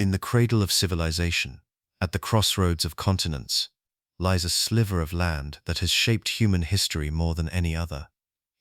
In the cradle of civilization, at the crossroads of continents, lies a sliver of land that has shaped human history more than any other.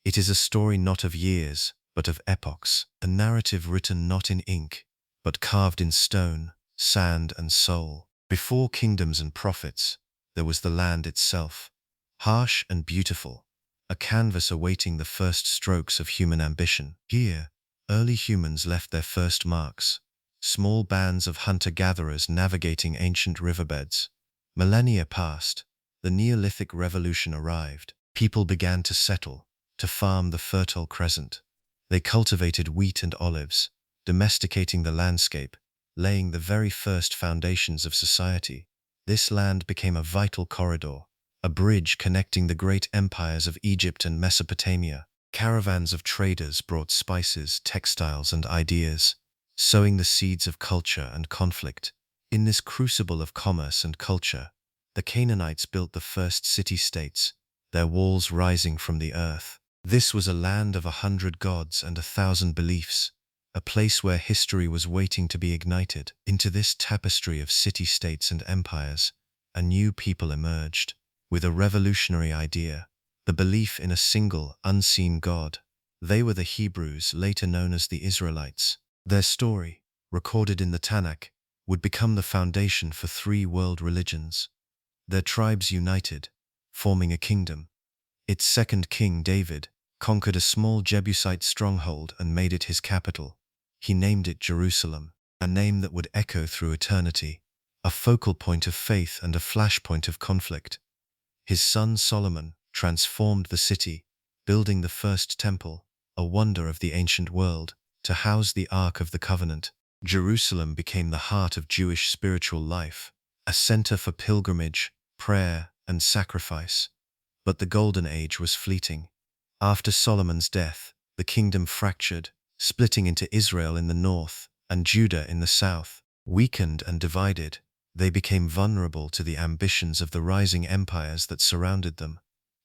It is a story not of years, but of epochs, a narrative written not in ink, but carved in stone, sand, and soul. Before kingdoms and prophets, there was the land itself, harsh and beautiful, a canvas awaiting the first strokes of human ambition. Here, early humans left their first marks, small bands of hunter-gatherers navigating ancient riverbeds. Millennia passed, the Neolithic Revolution arrived. People began to settle, to farm the Fertile Crescent. They cultivated wheat and olives, domesticating the landscape, laying the very first foundations of society. This land became a vital corridor, a bridge connecting the great empires of Egypt and Mesopotamia. Caravans of traders brought spices, textiles, and ideas, sowing the seeds of culture and conflict. In this crucible of commerce and culture, the Canaanites built the first city-states, their walls rising from the earth. This was a land of 100 gods and 1,000 beliefs, a place where history was waiting to be ignited. Into this tapestry of city-states and empires, a new people emerged, with a revolutionary idea, the belief in a single, unseen God. They were the Hebrews, later known as the Israelites. Their story, recorded in the Tanakh, would become the foundation for 3 world religions. Their tribes united, forming a kingdom. Its second king, David, conquered a small Jebusite stronghold and made it his capital. He named it Jerusalem, a name that would echo through eternity, a focal point of faith and a flashpoint of conflict. His son Solomon transformed the city, building the first temple, a wonder of the ancient world, to house the Ark of the Covenant. Jerusalem became the heart of Jewish spiritual life, a center for pilgrimage, prayer, and sacrifice. But the Golden Age was fleeting. After Solomon's death, the kingdom fractured, splitting into Israel in the north and Judah in the south. Weakened and divided, they became vulnerable to the ambitions of the rising empires that surrounded them.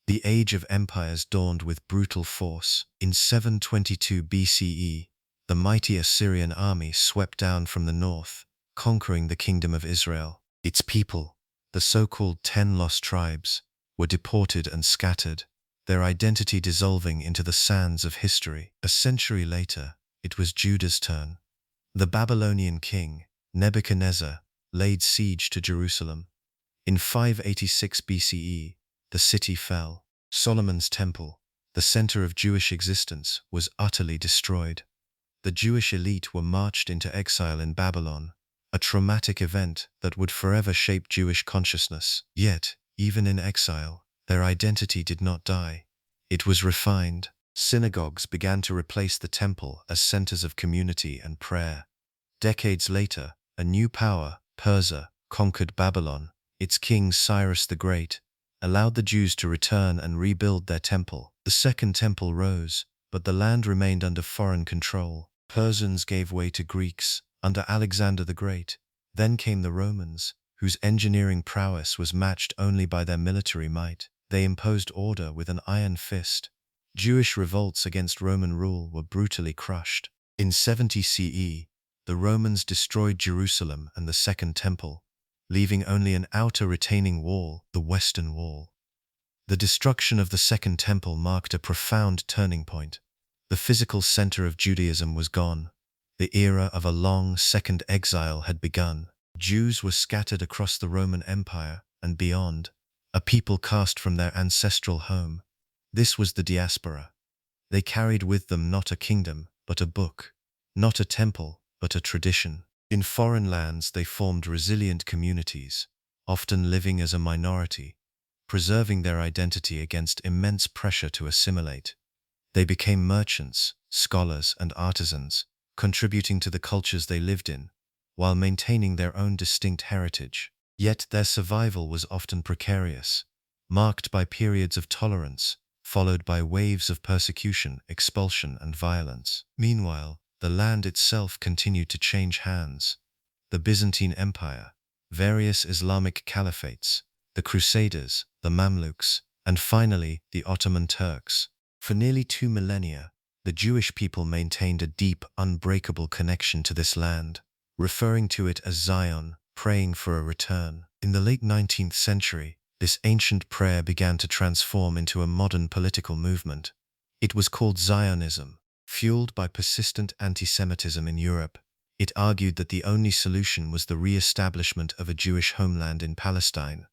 The Age of Empires dawned with brutal force. In 722 BCE, the mighty Assyrian army swept down from the north, conquering the kingdom of Israel. Its people, the so-called 10 lost tribes, were deported and scattered, their identity dissolving into the sands of history. A century later, it was Judah's turn. The Babylonian king, Nebuchadnezzar, laid siege to Jerusalem. In 586 BCE, the city fell. Solomon's temple, the center of Jewish existence, was utterly destroyed. The Jewish elite were marched into exile in Babylon, a traumatic event that would forever shape Jewish consciousness. Yet, even in exile, their identity did not die. It was refined. Synagogues began to replace the temple as centers of community and prayer. Decades later, a new power, Persia, conquered Babylon. Its king Cyrus the Great allowed the Jews to return and rebuild their temple. The Second Temple rose, but the land remained under foreign control. Persians gave way to Greeks under Alexander the Great. Then came the Romans, whose engineering prowess was matched only by their military might. They imposed order with an iron fist. Jewish revolts against Roman rule were brutally crushed. In 70 CE, the Romans destroyed Jerusalem and the Second Temple, leaving only an outer retaining wall, the Western Wall. The destruction of the Second Temple marked a profound turning point. The physical center of Judaism was gone. The era of a long second exile had begun. Jews were scattered across the Roman Empire and beyond, a people cast from their ancestral home. This was the diaspora. They carried with them not a kingdom, but a book, not a temple, but a tradition. In foreign lands they formed resilient communities, often living as a minority, preserving their identity against immense pressure to assimilate. They became merchants, scholars, and artisans, contributing to the cultures they lived in, while maintaining their own distinct heritage. Yet their survival was often precarious, marked by periods of tolerance, followed by waves of persecution, expulsion, and violence. Meanwhile, the land itself continued to change hands. The Byzantine Empire, various Islamic caliphates, the Crusaders, the Mamluks, and finally the Ottoman Turks. For nearly 2 millennia, the Jewish people maintained a deep, unbreakable connection to this land. referring to it as Zion, praying for a return. In the late 19th century, this ancient prayer began to transform into a modern political movement. It was called Zionism. Fueled by persistent anti-Semitism in Europe, it argued that the only solution was the re-establishment of a Jewish homeland in Palestine.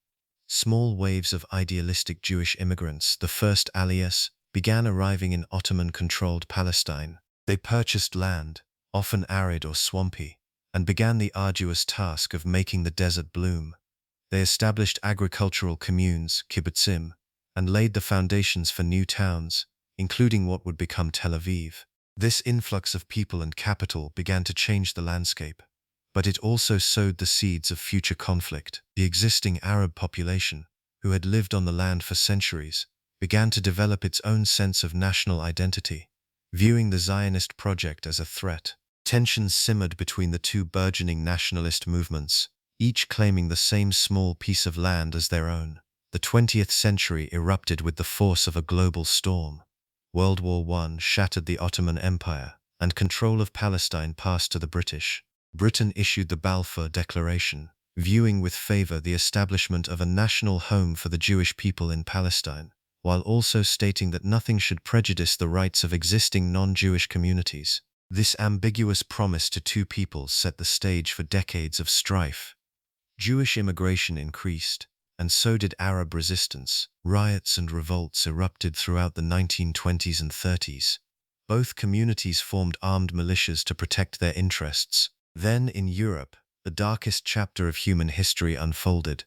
Small waves of idealistic Jewish immigrants, the first Aliyahs, began arriving in Ottoman-controlled Palestine. They purchased land, often arid or swampy, and began the arduous task of making the desert bloom. They established agricultural communes, kibbutzim, and laid the foundations for new towns, including what would become Tel Aviv. This influx of people and capital began to change the landscape, but it also sowed the seeds of future conflict. The existing Arab population, who had lived on the land for centuries, began to develop its own sense of national identity, viewing the Zionist project as a threat. Tensions simmered between the two burgeoning nationalist movements, each claiming the same small piece of land as their own. The 20th century erupted with the force of a global storm. World War I shattered the Ottoman Empire, and control of Palestine passed to the British. Britain issued the Balfour Declaration, viewing with favor the establishment of a national home for the Jewish people in Palestine, while also stating that nothing should prejudice the rights of existing non-Jewish communities. This ambiguous promise to two peoples set the stage for decades of strife. Jewish immigration increased, and so did Arab resistance. Riots and revolts erupted throughout the 1920s and 30s. Both communities formed armed militias to protect their interests. Then, in Europe, the darkest chapter of human history unfolded: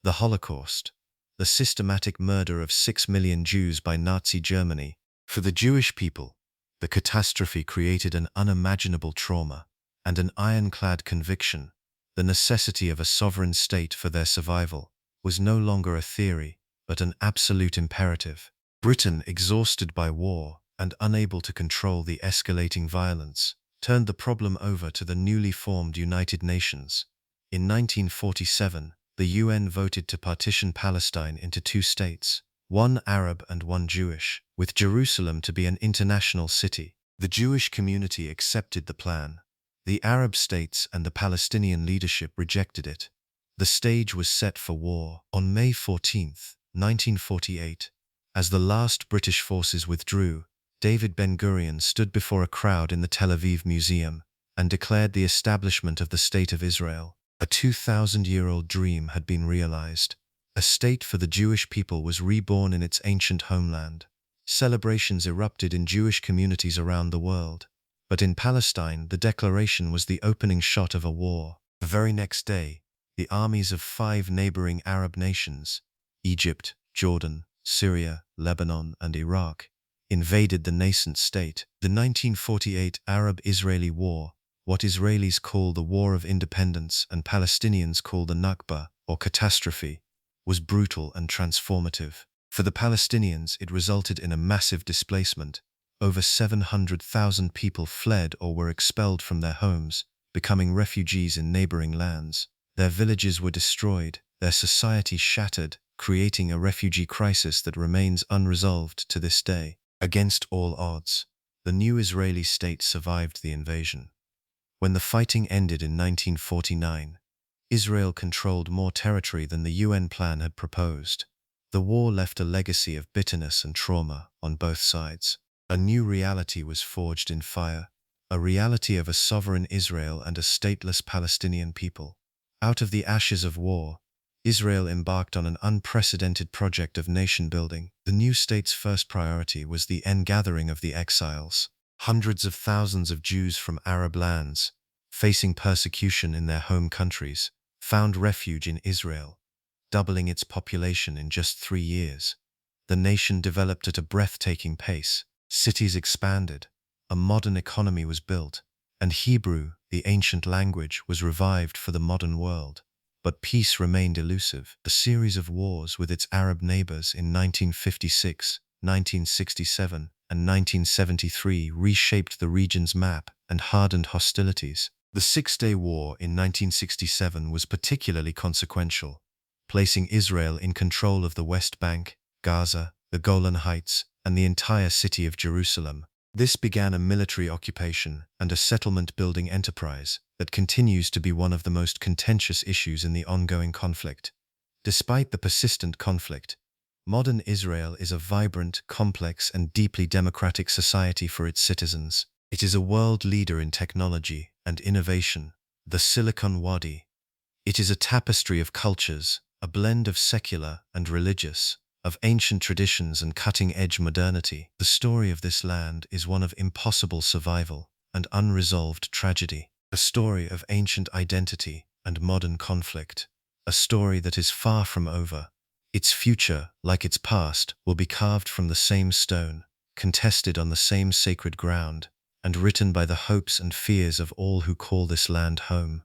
the Holocaust, the systematic murder of 6 million Jews by Nazi Germany. For the Jewish people, the catastrophe created an unimaginable trauma and an ironclad conviction. The necessity of a sovereign state for their survival was no longer a theory, but an absolute imperative. Britain, exhausted by war and unable to control the escalating violence, turned the problem over to the newly formed United Nations. In 1947, the UN voted to partition Palestine into two states, one Arab and one Jewish, with Jerusalem to be an international city. The Jewish community accepted the plan. The Arab states and the Palestinian leadership rejected it. The stage was set for war. On May 14, 1948, as the last British forces withdrew, David Ben-Gurion stood before a crowd in the Tel Aviv Museum and declared the establishment of the State of Israel. A 2,000-year-old dream had been realized. A state for the Jewish people was reborn in its ancient homeland. Celebrations erupted in Jewish communities around the world. But in Palestine, the declaration was the opening shot of a war. The very next day, the armies of 5 neighboring Arab nations, Egypt, Jordan, Syria, Lebanon, and Iraq, invaded the nascent state. The 1948 Arab-Israeli War, what Israelis call the War of Independence and Palestinians call the Nakba, or catastrophe, was brutal and transformative. For the Palestinians, it resulted in a massive displacement. Over 700,000 people fled or were expelled from their homes, becoming refugees in neighboring lands. Their villages were destroyed, their society shattered, creating a refugee crisis that remains unresolved to this day. Against all odds, the new Israeli state survived the invasion. When the fighting ended in 1949, Israel controlled more territory than the UN plan had proposed. The war left a legacy of bitterness and trauma on both sides. A new reality was forged in fire, a reality of a sovereign Israel and a stateless Palestinian people. Out of the ashes of war, Israel embarked on an unprecedented project of nation-building. The new state's first priority was the ingathering of the exiles. Hundreds of thousands of Jews from Arab lands, facing persecution in their home countries, found refuge in Israel, doubling its population in just 3 years. The nation developed at a breathtaking pace. Cities expanded, a modern economy was built, and Hebrew, the ancient language, was revived for the modern world. But peace remained elusive. A series of wars with its Arab neighbors in 1956, 1967, and 1973 reshaped the region's map and hardened hostilities. The Six-Day War in 1967 was particularly consequential, placing Israel in control of the West Bank, Gaza, the Golan Heights, and the entire city of Jerusalem. This began a military occupation and a settlement-building enterprise that continues to be one of the most contentious issues in the ongoing conflict. Despite the persistent conflict, modern Israel is a vibrant, complex, and deeply democratic society for its citizens. It is a world leader in technology and innovation, the Silicon Wadi. It is a tapestry of cultures, a blend of secular and religious, of ancient traditions and cutting-edge modernity. The story of this land is one of impossible survival and unresolved tragedy, a story of ancient identity and modern conflict, a story that is far from over. Its future, like its past, will be carved from the same stone, contested on the same sacred ground, and written by the hopes and fears of all who call this land home.